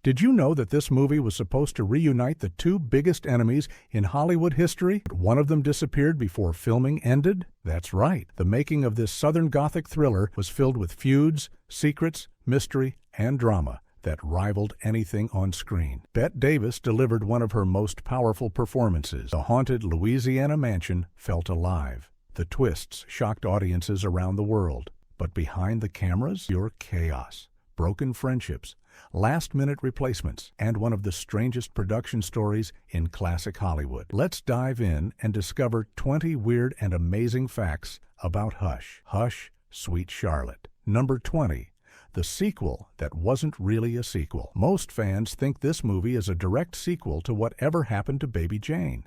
Did you know that this movie was supposed to reunite the two biggest enemies in Hollywood history, but one of them disappeared before filming ended? That's right. The making of this Southern Gothic thriller was filled with feuds, secrets, mystery, and drama that rivaled anything on screen. Bette Davis delivered one of her most powerful performances. The haunted Louisiana mansion felt alive. The twists shocked audiences around the world. But behind the cameras, pure chaos, broken friendships, last-minute replacements, and one of the strangest production stories in classic Hollywood. Let's dive in and discover 20 weird and amazing facts about Hush. Hush, Sweet Charlotte. Number 20. The sequel that wasn't really a sequel. Most fans think this movie is a direct sequel to Whatever Happened to Baby Jane.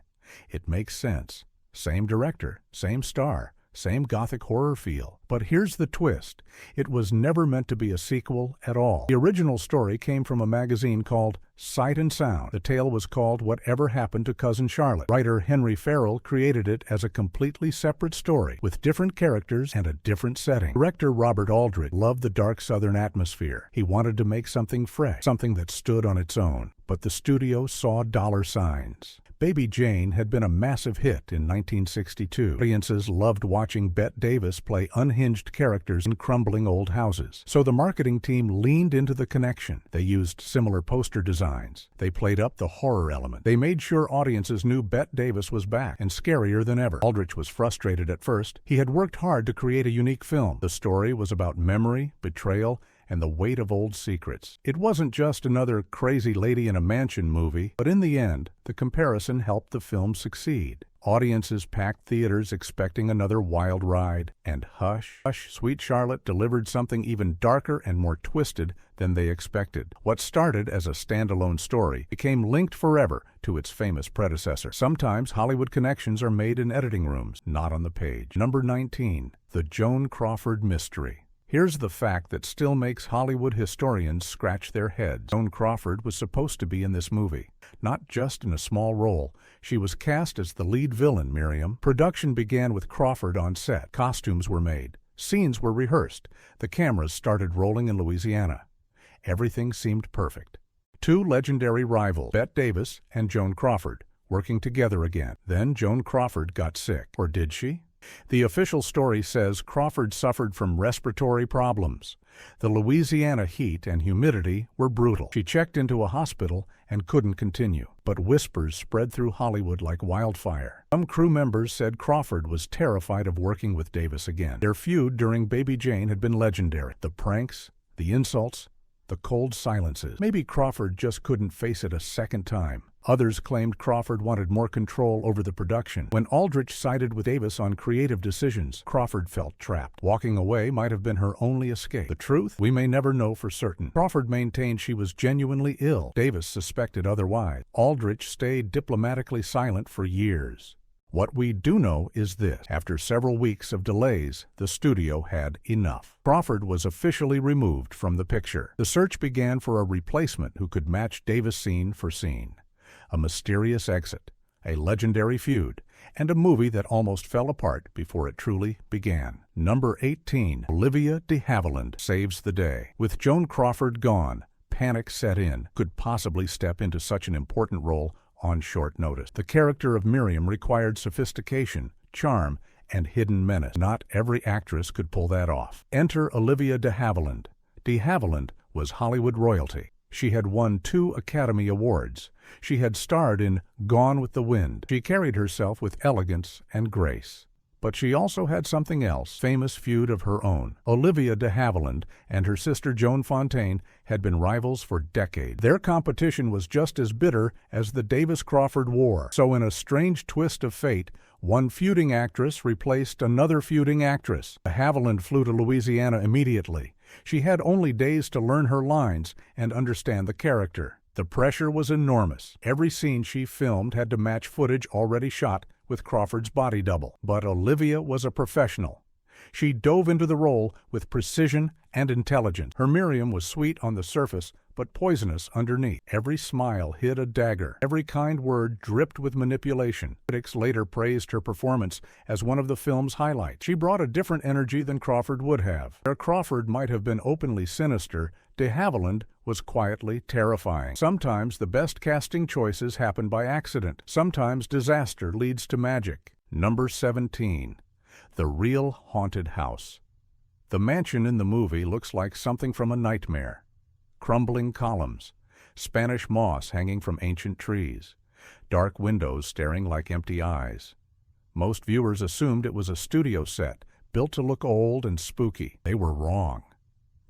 It makes sense. Same director, same star, same gothic horror feel. But here's the twist. It was never meant to be a sequel at all. The original story came from a magazine called Sight and Sound. The tale was called Whatever Happened to Cousin Charlotte. Writer Henry Farrell created it as a completely separate story, with different characters and a different setting. Director Robert Aldrich loved the dark Southern atmosphere. He wanted to make something fresh, something that stood on its own. But the studio saw dollar signs. Baby Jane had been a massive hit in 1962. Audiences loved watching Bette Davis play unhinged characters in crumbling old houses. So the marketing team leaned into the connection. They used similar poster designs. They played up the horror element. They made sure audiences knew Bette Davis was back and scarier than ever. Aldrich was frustrated at first. He had worked hard to create a unique film. The story was about memory, betrayal, and the weight of old secrets. It wasn't just another crazy lady in a mansion movie, but in the end, the comparison helped the film succeed. Audiences packed theaters expecting another wild ride, and Hush, Sweet Charlotte delivered something even darker and more twisted than they expected. What started as a standalone story became linked forever to its famous predecessor. Sometimes Hollywood connections are made in editing rooms, not on the page. Number 19. The Joan Crawford Mystery. Here's the fact that still makes Hollywood historians scratch their heads. Joan Crawford was supposed to be in this movie, not just in a small role. She was cast as the lead villain, Miriam. Production began with Crawford on set. Costumes were made. Scenes were rehearsed. The cameras started rolling in Louisiana. Everything seemed perfect. Two legendary rivals, Bette Davis and Joan Crawford, working together again. Then Joan Crawford got sick. Or did she? The official story says Crawford suffered from respiratory problems. The Louisiana heat and humidity were brutal. She checked into a hospital and couldn't continue. But whispers spread through Hollywood like wildfire. Some crew members said Crawford was terrified of working with Davis again. Their feud during Baby Jane had been legendary. The pranks, the insults, the cold silences. Maybe Crawford just couldn't face it a second time. Others claimed Crawford wanted more control over the production. When Aldrich sided with Davis on creative decisions, Crawford felt trapped. Walking away might have been her only escape. The truth? We may never know for certain. Crawford maintained she was genuinely ill. Davis suspected otherwise. Aldrich stayed diplomatically silent for years. What we do know is this. After several weeks of delays, the studio had enough. Crawford was officially removed from the picture. The search began for a replacement who could match Davis scene for scene. A mysterious exit, a legendary feud, and a movie that almost fell apart before it truly began. Number 18. Olivia de Havilland saves the day. With Joan Crawford gone, panic set in. Could possibly step into such an important role on short notice. The character of Miriam required sophistication, charm, and hidden menace. Not every actress could pull that off. Enter Olivia de Havilland. De Havilland was Hollywood royalty. She had won 2 Academy Awards. She had starred in Gone with the Wind. She carried herself with elegance and grace. But she also had something else, famous feud of her own. Olivia de Havilland and her sister Joan Fontaine had been rivals for decades. Their competition was just as bitter as the Davis-Crawford War. So in a strange twist of fate, one feuding actress replaced another feuding actress. De Havilland flew to Louisiana immediately. She had only days to learn her lines and understand the character. The pressure was enormous. Every scene she filmed had to match footage already shot with Crawford's body double. But Olivia was a professional. She dove into the role with precision and intelligence. Her Miriam was sweet on the surface, but poisonous underneath. Every smile hid a dagger. Every kind word dripped with manipulation. Critics later praised her performance as one of the film's highlights. She brought a different energy than Crawford would have. Where Crawford might have been openly sinister, de Havilland was quietly terrifying. Sometimes the best casting choices happen by accident. Sometimes disaster leads to magic. Number 17. The Real Haunted House. The mansion in the movie looks like something from a nightmare. Crumbling columns, Spanish moss hanging from ancient trees, dark windows staring like empty eyes. Most viewers assumed it was a studio set, built to look old and spooky. They were wrong.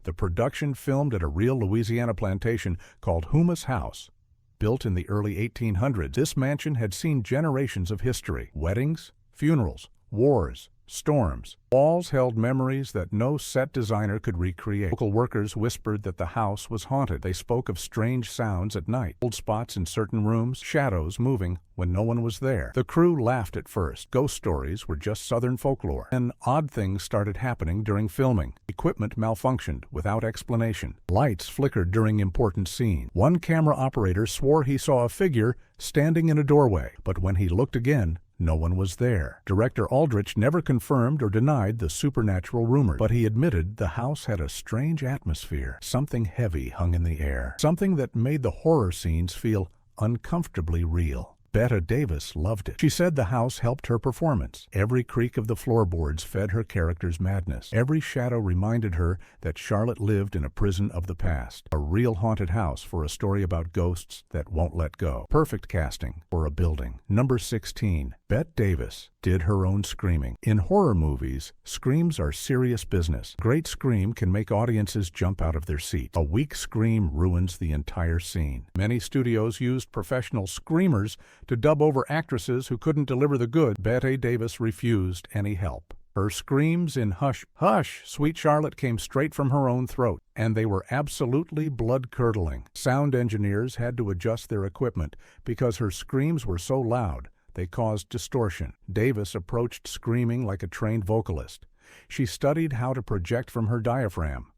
The production filmed at a real Louisiana plantation called Huma's House. Built in the early 1800s, this mansion had seen generations of history: weddings, funerals, wars, storms. Walls held memories that no set designer could recreate. Local workers whispered that the house was haunted. They spoke of strange sounds at night, cold spots in certain rooms, shadows moving when no one was there. The crew laughed at first. Ghost stories were just Southern folklore. Then odd things started happening during filming. Equipment malfunctioned without explanation. Lights flickered during important scenes. One camera operator swore he saw a figure standing in a doorway, but when he looked again, no one was there. Director Aldrich never confirmed or denied the supernatural rumors, but he admitted the house had a strange atmosphere. Something heavy hung in the air, something that made the horror scenes feel uncomfortably real. Bette Davis loved it. She said the house helped her performance. Every creak of the floorboards fed her character's madness. Every shadow reminded her that Charlotte lived in a prison of the past. A real haunted house for a story about ghosts that won't let go. Perfect casting for a building. Number 16. Bette Davis did her own screaming. In horror movies, screams are serious business. A great scream can make audiences jump out of their seats. A weak scream ruins the entire scene. Many studios used professional screamers to dub over actresses who couldn't deliver the goods. Bette Davis refused any help. Her screams in Hush, Hush, Sweet Charlotte came straight from her own throat, and they were absolutely blood-curdling. Sound engineers had to adjust their equipment because her screams were so loud they caused distortion. Davis approached screaming like a trained vocalist. She studied how to project from her diaphragm.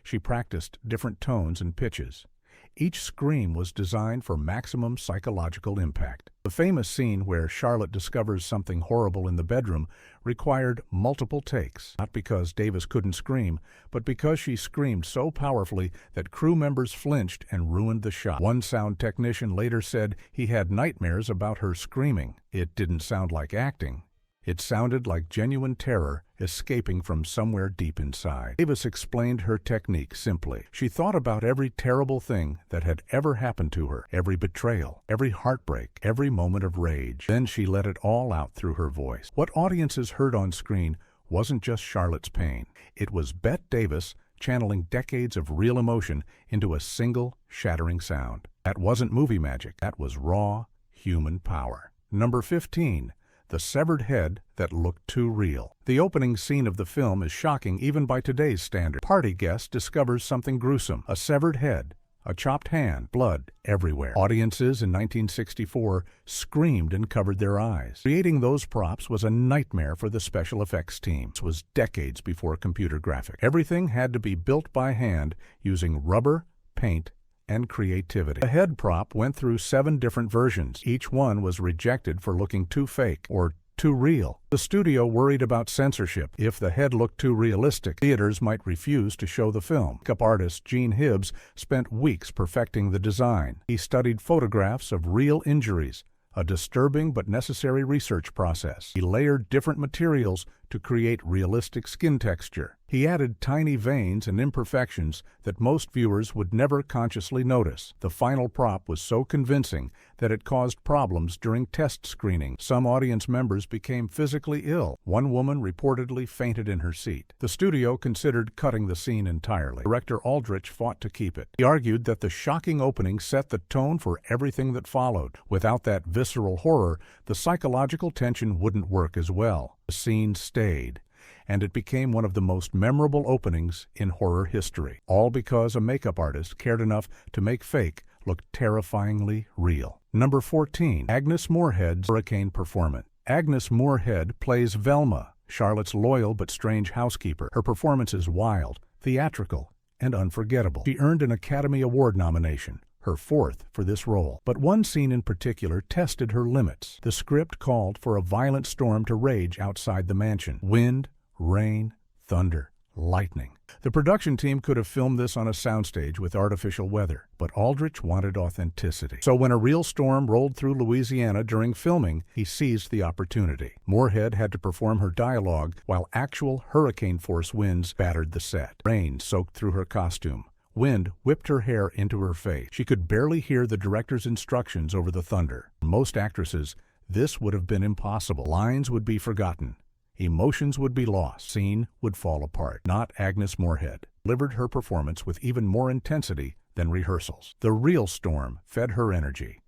She practiced different tones and pitches. Each scream was designed for maximum psychological impact. The famous scene where Charlotte discovers something horrible in the bedroom required multiple takes, not because Davis couldn't scream, but because she screamed so powerfully that crew members flinched and ruined the shot. One sound technician later said he had nightmares about her screaming. It didn't sound like acting. It sounded like genuine terror escaping from somewhere deep inside. Davis explained her technique simply. She thought about every terrible thing that had ever happened to her, every betrayal, every heartbreak, every moment of rage. Then she let it all out through her voice. What audiences heard on screen wasn't just Charlotte's pain. It was Bette Davis channeling decades of real emotion into a single, shattering sound. That wasn't movie magic. That was raw, human power. Number 15. The severed head that looked too real. The opening scene of the film is shocking even by today's standards. Party guest discovers something gruesome: a severed head, a chopped hand, blood everywhere. Audiences in 1964 screamed and covered their eyes. Creating those props was a nightmare for the special effects team. This was decades before computer graphics. Everything had to be built by hand using rubber, paint, and creativity. The head prop went through 7 different versions. Each one was rejected for looking too fake or too real. The studio worried about censorship. If the head looked too realistic, theaters might refuse to show the film. Makeup artist Gene Hibbs spent weeks perfecting the design. He studied photographs of real injuries, a disturbing but necessary research process. He layered different materials to create realistic skin texture. He added tiny veins and imperfections that most viewers would never consciously notice. The final prop was so convincing that it caused problems during test screening. Some audience members became physically ill. One woman reportedly fainted in her seat. The studio considered cutting the scene entirely. Director Aldrich fought to keep it. He argued that the shocking opening set the tone for everything that followed. Without that visceral horror, the psychological tension wouldn't work as well. The scene stayed, and it became one of the most memorable openings in horror history, all because a makeup artist cared enough to make fake look terrifyingly real. Number 14. Agnes Moorehead's hurricane performance. Agnes Moorehead plays Velma. Charlotte's loyal but strange housekeeper. Her performance is wild, theatrical, and unforgettable. She earned an Academy Award nomination, her fourth for this role. But one scene in particular tested her limits. The script called for a violent storm to rage outside the mansion. Wind, rain, thunder, lightning. The production team could have filmed this on a soundstage with artificial weather, but Aldrich wanted authenticity. So when a real storm rolled through Louisiana during filming, he seized the opportunity. Moorehead had to perform her dialogue while actual hurricane-force winds battered the set. Rain soaked through her costume. Wind whipped her hair into her face. She could barely hear the director's instructions over the thunder. For most actresses, this would have been impossible. Lines would be forgotten. Emotions would be lost. Scene would fall apart. Not Agnes Moorehead. Delivered her performance with even more intensity than rehearsals. The real storm fed her energy.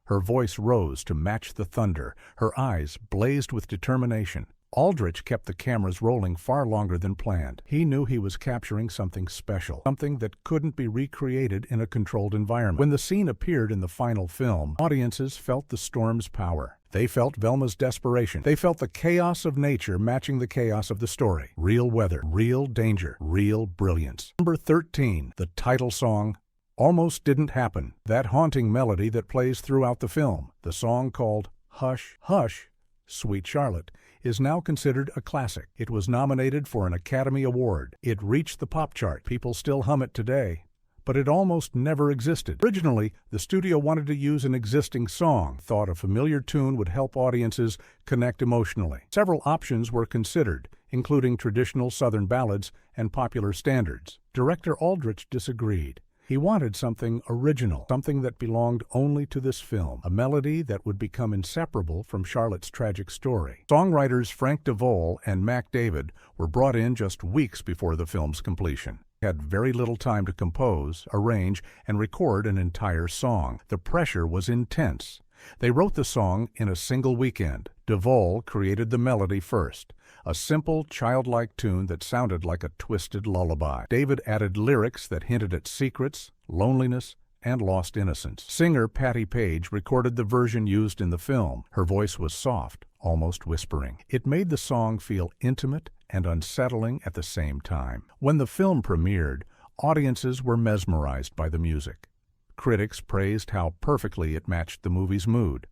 Her voice rose to match the thunder. Her eyes blazed with determination. Aldrich kept the cameras rolling far longer than planned. He knew he was capturing something special, something that couldn't be recreated in a controlled environment. When the scene appeared in the final film, audiences felt the storm's power. They felt Velma's desperation. They felt the chaos of nature matching the chaos of the story. Real weather, real danger, real brilliance. Number 13, the title song, Almost Didn't Happen. That haunting melody that plays throughout the film. The song called Hush, Hush, Sweet Charlotte is now considered a classic. It was nominated for an Academy Award. It reached the pop chart. People still hum it today, but it almost never existed. Originally, the studio wanted to use an existing song, thought a familiar tune would help audiences connect emotionally. Several options were considered, including traditional Southern ballads and popular standards. Director Aldrich disagreed. He wanted something original, something that belonged only to this film, a melody that would become inseparable from Charlotte's tragic story. Songwriters Frank DeVol and Mac David were brought in just weeks before the film's completion. They had very little time to compose, arrange, and record an entire song. The pressure was intense. They wrote the song in a single weekend. DeVol created the melody first, a simple, childlike tune that sounded like a twisted lullaby. David added lyrics that hinted at secrets, loneliness, and lost innocence. Singer Patti Page recorded the version used in the film. Her voice was soft, almost whispering. It made the song feel intimate and unsettling at the same time. When the film premiered, audiences were mesmerized by the music. Critics praised how perfectly it matched the movie's mood.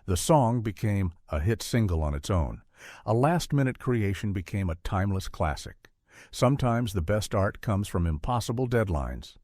The song became a hit single on its own. A last-minute creation became a timeless classic. Sometimes the best art comes from impossible deadlines.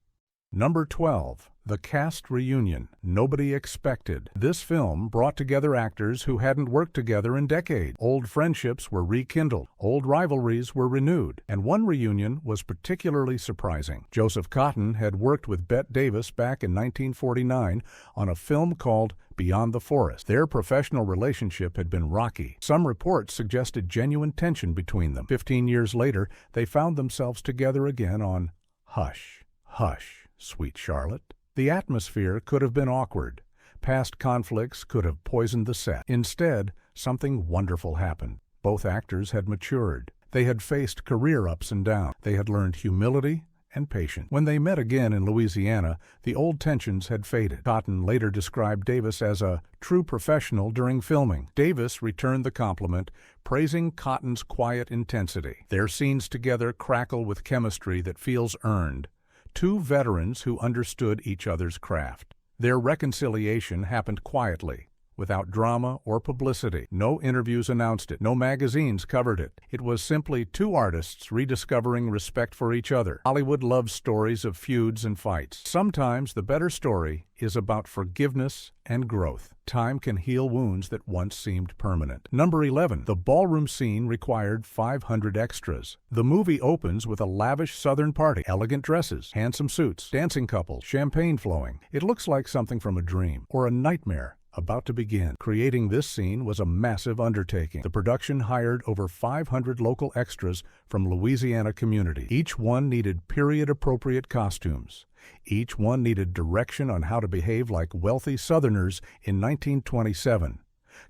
Number 12. The Cast Reunion. Nobody expected. This film brought together actors who hadn't worked together in decades. Old friendships were rekindled. Old rivalries were renewed. And one reunion was particularly surprising. Joseph Cotten had worked with Bette Davis back in 1949 on a film called Beyond the Forest. Their professional relationship had been rocky. Some reports suggested genuine tension between them. 15 years later, they found themselves together again on Hush, Hush, Sweet Charlotte. The atmosphere could have been awkward. Past conflicts could have poisoned the set. Instead, something wonderful happened. Both actors had matured. They had faced career ups and downs. They had learned humility and patience. When they met again in Louisiana, the old tensions had faded. Cotten later described Davis as a true professional during filming. Davis returned the compliment, praising Cotten's quiet intensity. Their scenes together crackle with chemistry that feels earned. Two veterans who understood each other's craft. Their reconciliation happened quietly, without drama or publicity. No interviews announced it. No magazines covered it. It was simply two artists rediscovering respect for each other. Hollywood loves stories of feuds and fights. Sometimes the better story is about forgiveness and growth. Time can heal wounds that once seemed permanent. Number 11. The ballroom scene required 500 extras. The movie opens with a lavish Southern party. Elegant dresses, handsome suits, dancing couples, champagne flowing. It looks like something from a dream or a nightmare about to begin. Creating this scene was a massive undertaking. The production hired over 500 local extras from Louisiana community. Each one needed period-appropriate costumes. Each one needed direction on how to behave like wealthy Southerners in 1927.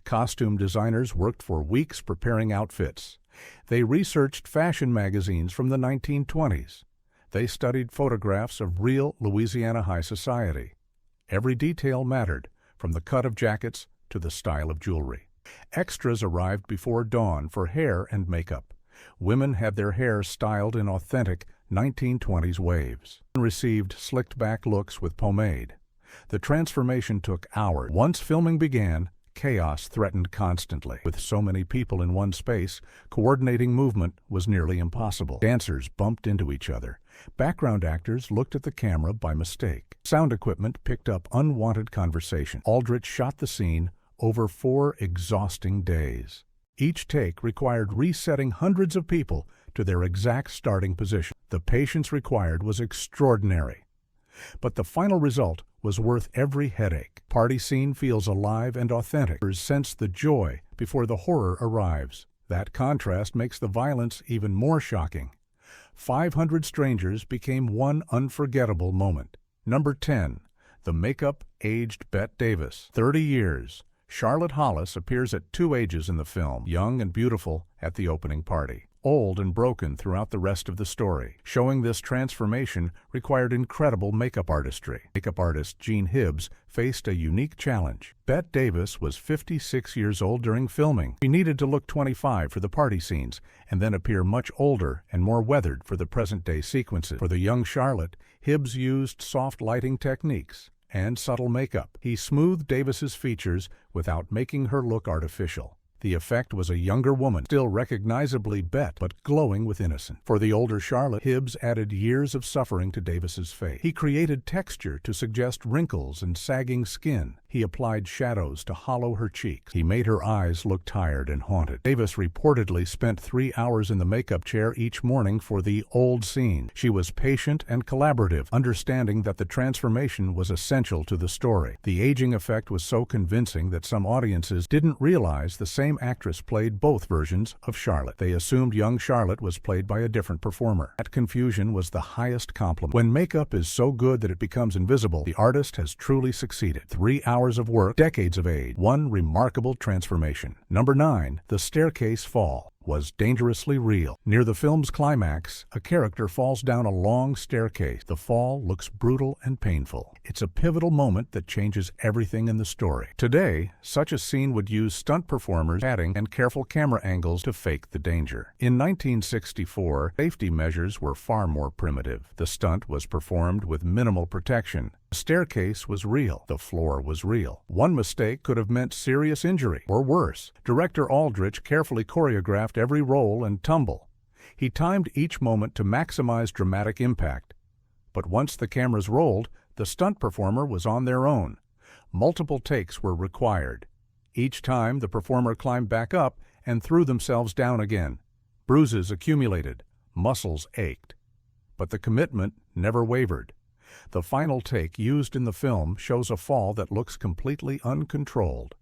Costume designers worked for weeks preparing outfits. They researched fashion magazines from the 1920s. They studied photographs of real Louisiana high society. Every detail mattered, from the cut of jackets to the style of jewelry. Extras arrived before dawn for hair and makeup. Women had their hair styled in authentic 1920s waves and received slicked-back looks with pomade. The transformation took hours. Once filming began, chaos threatened constantly. With so many people in one space, coordinating movement was nearly impossible. Dancers bumped into each other. Background actors looked at the camera by mistake. Sound equipment picked up unwanted conversation. Aldrich shot the scene over 4 exhausting days. Each take required resetting hundreds of people to their exact starting position. The patience required was extraordinary. But the final result was worth every headache. Party scene feels alive and authentic. Sense the joy before the horror arrives. That contrast makes the violence even more shocking. 500 strangers became one unforgettable moment. Number 10. The makeup-aged Bette Davis. 30 years. Charlotte Hollis appears at 2 ages in the film, young and beautiful at the opening party, old and broken throughout the rest of the story. Showing this transformation required incredible makeup artistry. Makeup artist Jean Hibbs faced a unique challenge. Bette Davis was 56 years old during filming. She needed to look 25 for the party scenes and then appear much older and more weathered for the present-day sequences. For the young Charlotte, Hibbs used soft lighting techniques and subtle makeup. He smoothed Davis's features without making her look artificial. The effect was a younger woman, still recognizably Bette, but glowing with innocence. For the older Charlotte, Hibbs added years of suffering to Davis's face. He created texture to suggest wrinkles and sagging skin. He applied shadows to hollow her cheeks. He made her eyes look tired and haunted. Davis reportedly spent 3 hours in the makeup chair each morning for the old scene. She was patient and collaborative, understanding that the transformation was essential to the story. The aging effect was so convincing that some audiences didn't realize the same actress played both versions of Charlotte. They assumed young Charlotte was played by a different performer. That confusion was the highest compliment. When makeup is so good that it becomes invisible, the artist has truly succeeded. 3 hours of work, decades of age, one remarkable transformation. Number 9. The staircase fall was dangerously real. Near the film's climax, a character falls down a long staircase. The fall looks brutal and painful. It's a pivotal moment that changes everything in the story. Today, such a scene would use stunt performers, padding, and careful camera angles to fake the danger. In 1964, safety measures were far more primitive. The stunt was performed with minimal protection. The staircase was real. The floor was real. One mistake could have meant serious injury, or worse. Director Aldrich carefully choreographed every roll and tumble. He timed each moment to maximize dramatic impact. But once the cameras rolled, the stunt performer was on their own. Multiple takes were required. Each time, the performer climbed back up and threw themselves down again. Bruises accumulated. Muscles ached. But the commitment never wavered. The final take used in the film shows a fall that looks completely uncontrolled.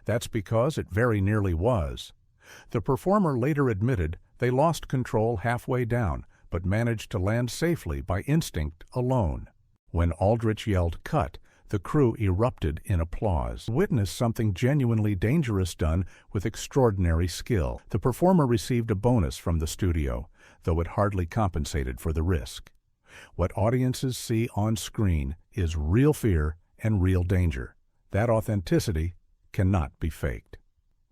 That's because it very nearly was. The performer later admitted they lost control halfway down, but managed to land safely by instinct alone. When Aldrich yelled "cut," the crew erupted in applause. Witnessed something genuinely dangerous done with extraordinary skill. The performer received a bonus from the studio, though it hardly compensated for the risk. What audiences see on screen is real fear and real danger. That authenticity cannot be faked.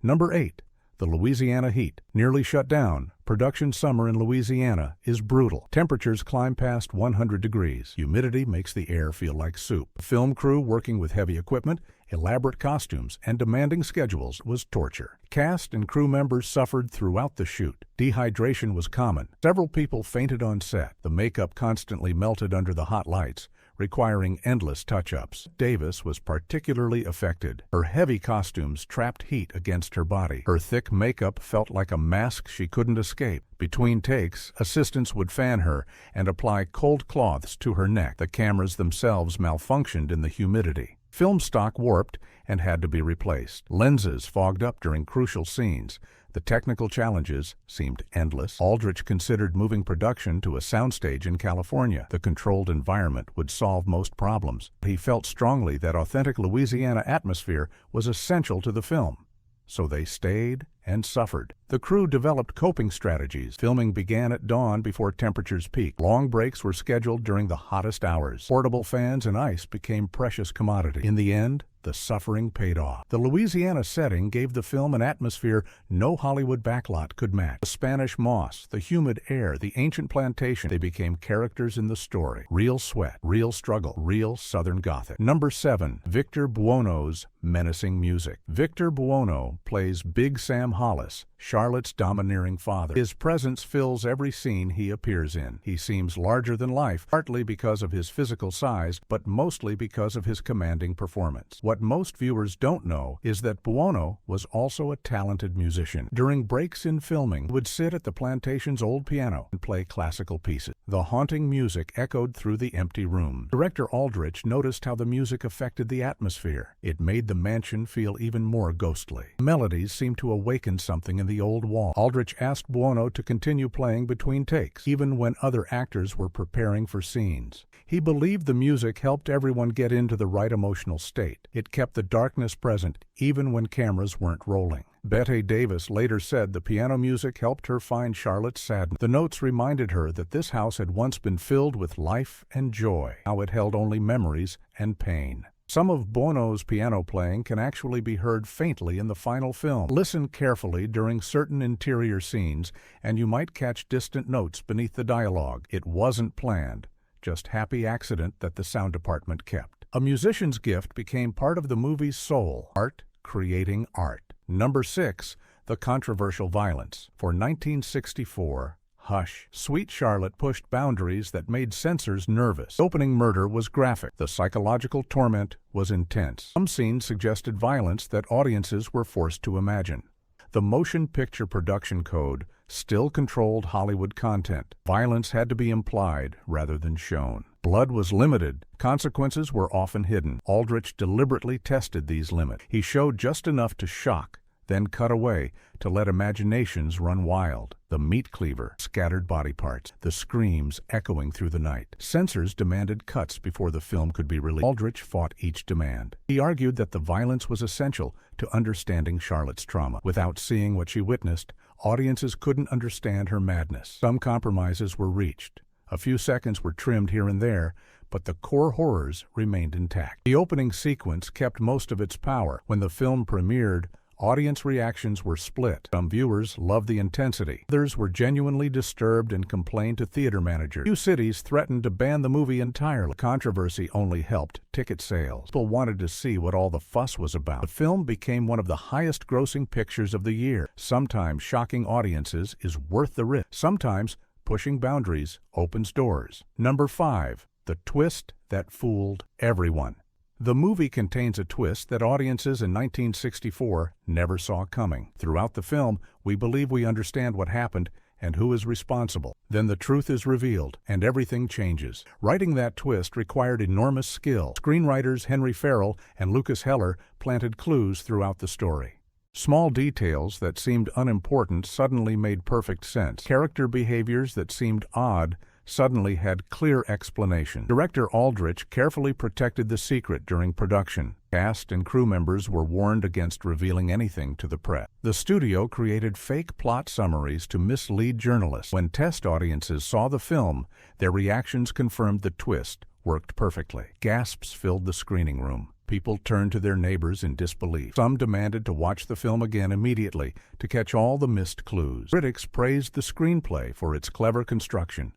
Number 8. The Louisiana heat. Nearly shut down, production summer in Louisiana is brutal. Temperatures climb past 100 degrees. Humidity makes the air feel like soup. The film crew working with heavy equipment, elaborate costumes, and demanding schedules was torture. Cast and crew members suffered throughout the shoot. Dehydration was common. Several people fainted on set. The makeup constantly melted under the hot lights, requiring endless touch-ups. Davis was particularly affected. Her heavy costumes trapped heat against her body. Her thick makeup felt like a mask she couldn't escape. Between takes, assistants would fan her and apply cold cloths to her neck. The cameras themselves malfunctioned in the humidity. Film stock warped and had to be replaced. Lenses fogged up during crucial scenes. The technical challenges seemed endless. Aldrich considered moving production to a soundstage in California. The controlled environment would solve most problems. He felt strongly that authentic Louisiana atmosphere was essential to the film. So they stayed and suffered. The The crew developed coping strategies. Filming began at dawn before temperatures peaked. Long breaks were scheduled during the hottest hours. Portable fans and ice became precious commodity. In the end, the suffering paid off. The Louisiana setting gave the film an atmosphere no Hollywood backlot could match. The Spanish moss, the humid air, the ancient plantation, they became characters in the story. Real sweat, real struggle, real Southern Gothic. Number 7. Victor Buono's menacing music. Victor Buono plays Big Sam Hollis, Charlotte's domineering father. His presence fills every scene he appears in. He seems larger than life, partly because of his physical size, but mostly because of his commanding performance. What most viewers don't know is that Buono was also a talented musician. During breaks in filming, he would sit at the plantation's old piano and play classical pieces. The haunting music echoed through the empty room. Director Aldrich noticed how the music affected the atmosphere. It made the mansion feel even more ghostly. Melodies seemed to awaken something in the old wall. Aldrich asked Buono to continue playing between takes, even when other actors were preparing for scenes. He believed the music helped everyone get into the right emotional state. It kept the darkness present, even when cameras weren't rolling. Bette Davis later said the piano music helped her find Charlotte's sadness. The notes reminded her that this house had once been filled with life and joy. Now it held only memories and pain. Some of Buono's piano playing can actually be heard faintly in the final film. Listen carefully during certain interior scenes, and you might catch distant notes beneath the dialogue. It wasn't planned, just happy accident that the sound department kept. A musician's gift became part of the movie's soul. Art creating art. Number 6. The controversial violence. For 1964, Hush. Sweet Charlotte pushed boundaries that made censors nervous. The opening murder was graphic. The psychological torment was intense. Some scenes suggested violence that audiences were forced to imagine. The motion picture production code still controlled Hollywood content. Violence had to be implied rather than shown. Blood was limited. Consequences were often hidden. Aldrich deliberately tested these limits. He showed just enough to shock, then cut away to let imaginations run wild. The meat cleaver, scattered body parts, the screams echoing through the night. Censors demanded cuts before the film could be released. Aldrich fought each demand. He argued that the violence was essential to understanding Charlotte's trauma. Without seeing what she witnessed, audiences couldn't understand her madness. Some compromises were reached. A few seconds were trimmed here and there, but the core horrors remained intact. The opening sequence kept most of its power. When the film premiered, audience reactions were split. Some viewers loved the intensity. Others were genuinely disturbed and complained to theater managers. Few cities threatened to ban the movie entirely. The controversy only helped ticket sales. People wanted to see what all the fuss was about. The film became one of the highest-grossing pictures of the year. Sometimes shocking audiences is worth the risk. Sometimes pushing boundaries opens doors. Number 5. The twist that fooled everyone. The movie contains a twist that audiences in 1964 never saw coming. Throughout the film, we believe we understand what happened and who is responsible. Then the truth is revealed, and everything changes. Writing that twist required enormous skill. Screenwriters Henry Farrell and Lucas Heller planted clues throughout the story. Small details that seemed unimportant suddenly made perfect sense. Character behaviors that seemed odd suddenly had clear explanation. Director Aldrich carefully protected the secret during production. Cast and crew members were warned against revealing anything to the press. The studio created fake plot summaries to mislead journalists. When test audiences saw the film, their reactions confirmed the twist worked perfectly. Gasps filled the screening room. People turned to their neighbors in disbelief. Some demanded to watch the film again immediately to catch all the missed clues. Critics praised the screenplay for its clever construction.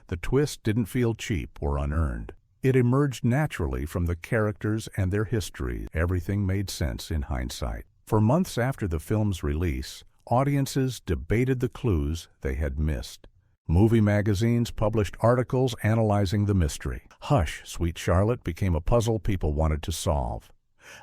The twist didn't feel cheap or unearned. It emerged naturally from the characters and their history. Everything made sense in hindsight. For months after the film's release, audiences debated the clues they had missed. Movie magazines published articles analyzing the mystery. Hush, Sweet Charlotte became a puzzle people wanted to solve.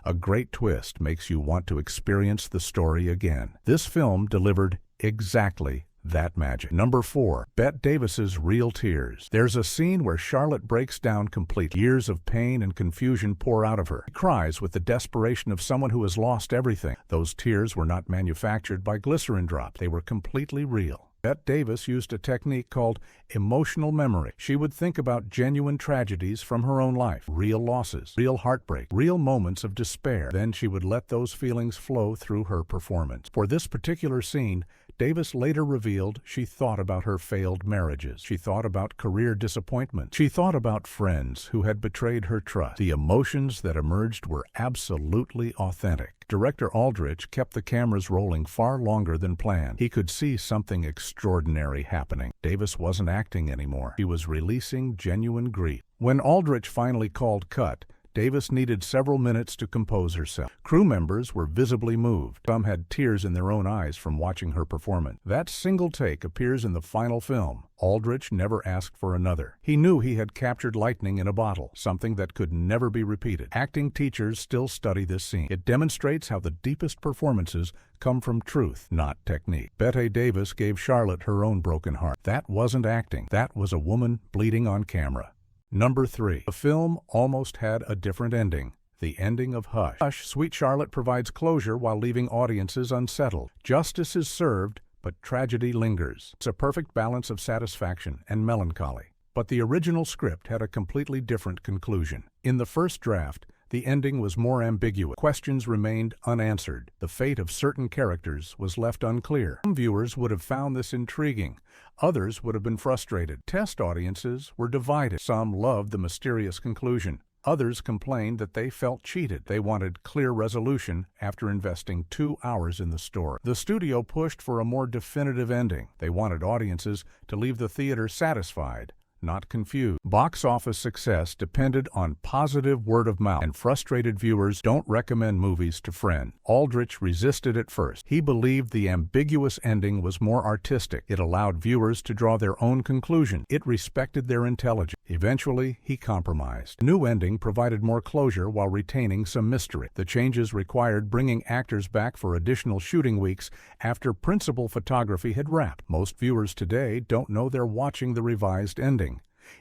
A great twist makes you want to experience the story again. This film delivered exactly that magic. Number 4. Bette Davis's real tears. There's a scene where Charlotte breaks down completely. Years of pain and confusion pour out of her. She cries with the desperation of someone who has lost everything. Those tears were not manufactured by glycerin drops. They were completely real. Bette Davis used a technique called emotional memory. She would think about genuine tragedies from her own life, real losses, real heartbreak, real moments of despair. Then she would let those feelings flow through her performance. For this particular scene, Davis later revealed she thought about her failed marriages. She thought about career disappointment. She thought about friends who had betrayed her trust. The emotions that emerged were absolutely authentic. Director Aldrich kept the cameras rolling far longer than planned. He could see something extraordinary happening. Davis wasn't acting anymore. She was releasing genuine grief. When Aldrich finally called cut, Davis needed several minutes to compose herself. Crew members were visibly moved. Some had tears in their own eyes from watching her performance. That single take appears in the final film. Aldrich never asked for another. He knew he had captured lightning in a bottle, something that could never be repeated. Acting teachers still study this scene. It demonstrates how the deepest performances come from truth, not technique. Bette Davis gave Charlotte her own broken heart. That wasn't acting. That was a woman bleeding on camera. Number 3. The film almost had a different ending. The ending of Hush. Hush, Sweet Charlotte provides closure while leaving audiences unsettled. Justice is served, but tragedy lingers. It's a perfect balance of satisfaction and melancholy. But the original script had a completely different conclusion. In the first draft, the ending was more ambiguous. Questions remained unanswered. The fate of certain characters was left unclear. Some viewers would have found this intriguing. Others would have been frustrated. Test audiences were divided. Some loved the mysterious conclusion. Others complained that they felt cheated. They wanted clear resolution after investing 2 hours in the story. The studio pushed for a more definitive ending. They wanted audiences to leave the theater satisfied, not confused. Box office success depended on positive word of mouth, and frustrated viewers don't recommend movies to friends. Aldrich resisted at first. He believed the ambiguous ending was more artistic. It allowed viewers to draw their own conclusion. It respected their intelligence. Eventually, he compromised. The new ending provided more closure while retaining some mystery. The changes required bringing actors back for additional shooting weeks after principal photography had wrapped. Most viewers today don't know they're watching the revised ending.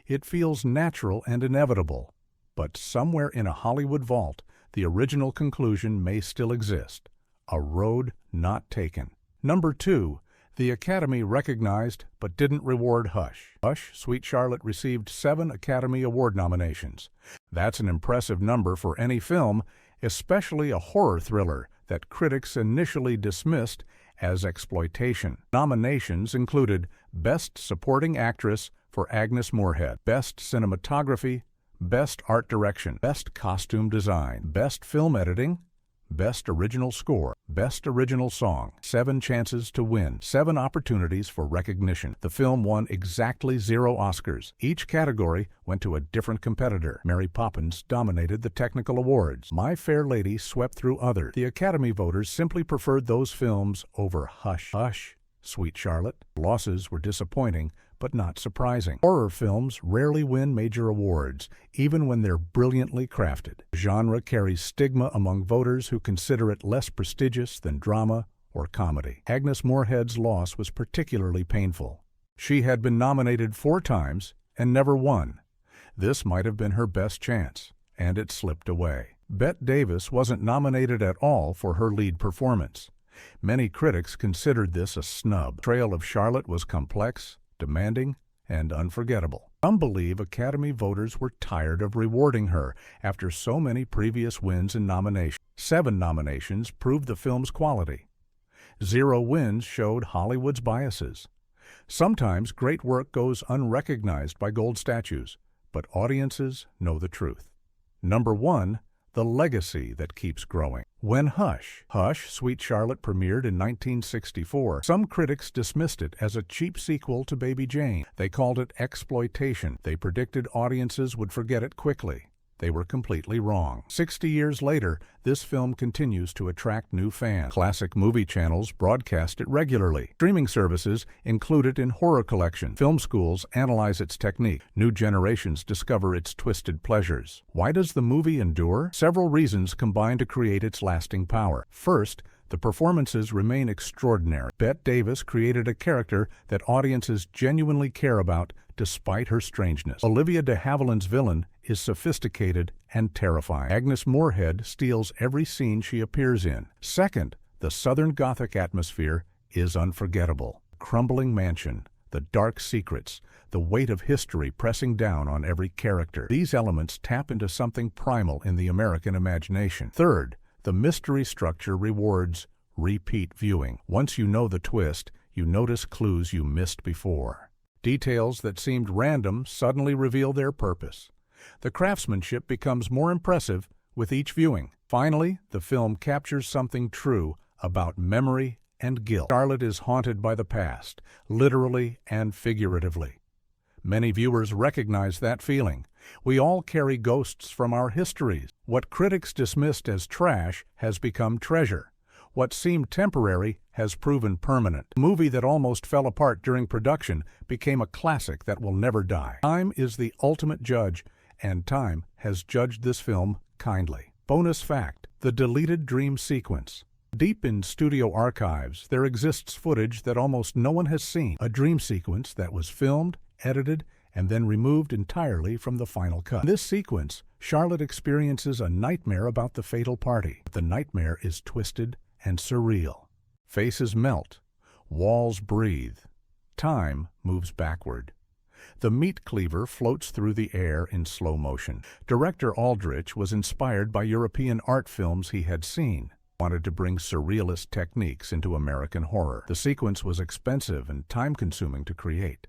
It feels natural and inevitable, but somewhere in a Hollywood vault, the original conclusion may still exist. A road not taken. Number 2. The Academy recognized but didn't reward Hush. Hush, Sweet Charlotte received 7 Academy Award nominations. That's an impressive number for any film, especially a horror thriller that critics initially dismissed as exploitation. Nominations included Best Supporting Actress for Agnes Moorehead, Best Cinematography, Best Art Direction, Best Costume Design, Best Film Editing, Best Original Score, Best Original Song. 7 chances to win, 7 opportunities for recognition. The film won exactly 0 Oscars. Each category went to a different competitor. Mary Poppins dominated the technical awards. My Fair Lady swept through others. The Academy voters simply preferred those films over Hush. Hush, Sweet Charlotte. Losses were disappointing, but not surprising. Horror films rarely win major awards, even when they're brilliantly crafted. The genre carries stigma among voters who consider it less prestigious than drama or comedy. Agnes Moorehead's loss was particularly painful. She had been nominated 4 times and never won. This might have been her best chance, and it slipped away. Bette Davis wasn't nominated at all for her lead performance. Many critics considered this a snub. The portrayal of Charlotte was complex, demanding, and unforgettable. Some believe Academy voters were tired of rewarding her after so many previous wins and nominations. 7 nominations proved the film's quality. 0 wins showed Hollywood's biases. Sometimes great work goes unrecognized by gold statues, but audiences know the truth. Number 1. The legacy that keeps growing. When Hush, Sweet Charlotte premiered in 1964, some critics dismissed it as a cheap sequel to Baby Jane. They called it exploitation. They predicted audiences would forget it quickly. They were completely wrong. 60 years later, this film continues to attract new fans. Classic movie channels broadcast it regularly. Streaming services include it in horror collections. Film schools analyze its technique. New generations discover its twisted pleasures. Why does the movie endure? Several reasons combine to create its lasting power. First, the performances remain extraordinary. Bette Davis created a character that audiences genuinely care about despite her strangeness. Olivia de Havilland's villain is sophisticated and terrifying. Agnes Moorehead steals every scene she appears in. Second, the Southern Gothic atmosphere is unforgettable. The crumbling mansion, the dark secrets, the weight of history pressing down on every character. These elements tap into something primal in the American imagination. Third, the mystery structure rewards repeat viewing. Once you know the twist, you notice clues you missed before. Details that seemed random suddenly reveal their purpose. The craftsmanship becomes more impressive with each viewing. Finally, the film captures something true about memory and guilt. Charlotte is haunted by the past, literally and figuratively. Many viewers recognize that feeling. We all carry ghosts from our histories. What critics dismissed as trash has become treasure. What seemed temporary has proven permanent. A movie that almost fell apart during production became a classic that will never die. Time is the ultimate judge, and time has judged this film kindly. Bonus fact: the deleted dream sequence. Deep in studio archives, there exists footage that almost no one has seen. A dream sequence that was filmed, edited, and then removed entirely from the final cut. In this sequence, Charlotte experiences a nightmare about the fatal party. The nightmare is twisted and surreal. Faces melt, walls breathe, time moves backward. The meat cleaver floats through the air in slow motion. Director Aldrich was inspired by European art films he had seen. He wanted to bring surrealist techniques into American horror. The sequence was expensive and time-consuming to create.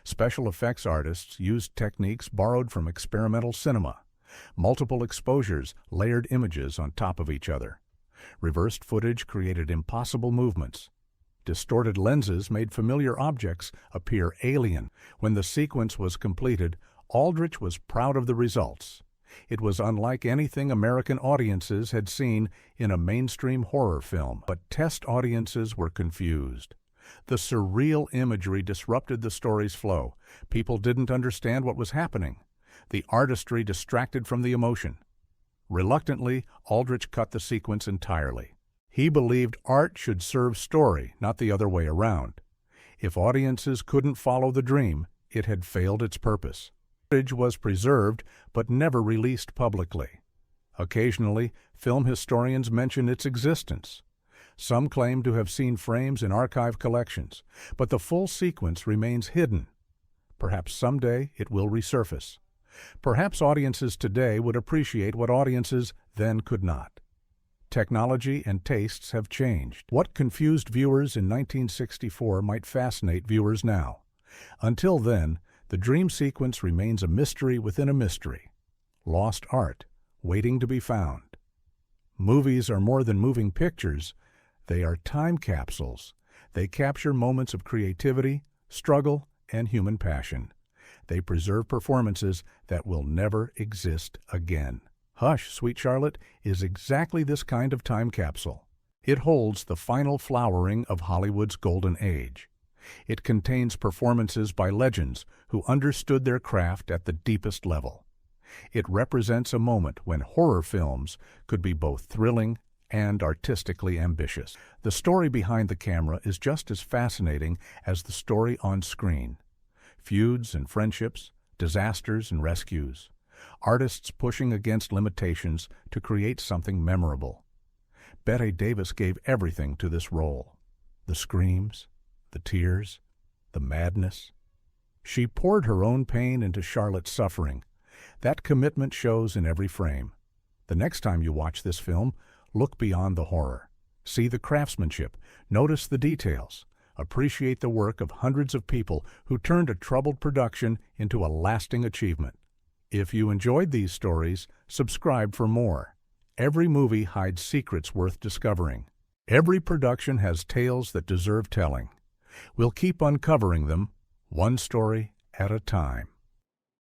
Special effects artists used techniques borrowed from experimental cinema. Multiple exposures layered images on top of each other. Reversed footage created impossible movements. Distorted lenses made familiar objects appear alien. When the sequence was completed, Aldrich was proud of the results. It was unlike anything American audiences had seen in a mainstream horror film, but test audiences were confused. The surreal imagery disrupted the story's flow. People didn't understand what was happening. The artistry distracted from the emotion. Reluctantly, Aldrich cut the sequence entirely. He believed art should serve story, not the other way around. If audiences couldn't follow the dream, it had failed its purpose. Footage was preserved, but never released publicly. Occasionally, film historians mention its existence. Some claim to have seen frames in archive collections, but the full sequence remains hidden. Perhaps someday it will resurface. Perhaps audiences today would appreciate what audiences then could not. Technology and tastes have changed. What confused viewers in 1964 might fascinate viewers now. Until then, the dream sequence remains a mystery within a mystery. Lost art, waiting to be found. Movies are more than moving pictures. They are time capsules. They capture moments of creativity, struggle, and human passion. They preserve performances that will never exist again. Hush, Sweet Charlotte is exactly this kind of time capsule. It holds the final flowering of Hollywood's golden age. It contains performances by legends who understood their craft at the deepest level. It represents a moment when horror films could be both thrilling and artistically ambitious. The story behind the camera is just as fascinating as the story on screen. Feuds and friendships, disasters and rescues. Artists pushing against limitations to create something memorable. Bette Davis gave everything to this role. The screams, the tears, the madness. She poured her own pain into Charlotte's suffering. That commitment shows in every frame. The next time you watch this film, look beyond the horror. See the craftsmanship. Notice the details. Appreciate the work of hundreds of people who turned a troubled production into a lasting achievement. If you enjoyed these stories, subscribe for more. Every movie hides secrets worth discovering. Every production has tales that deserve telling. We'll keep uncovering them, one story at a time.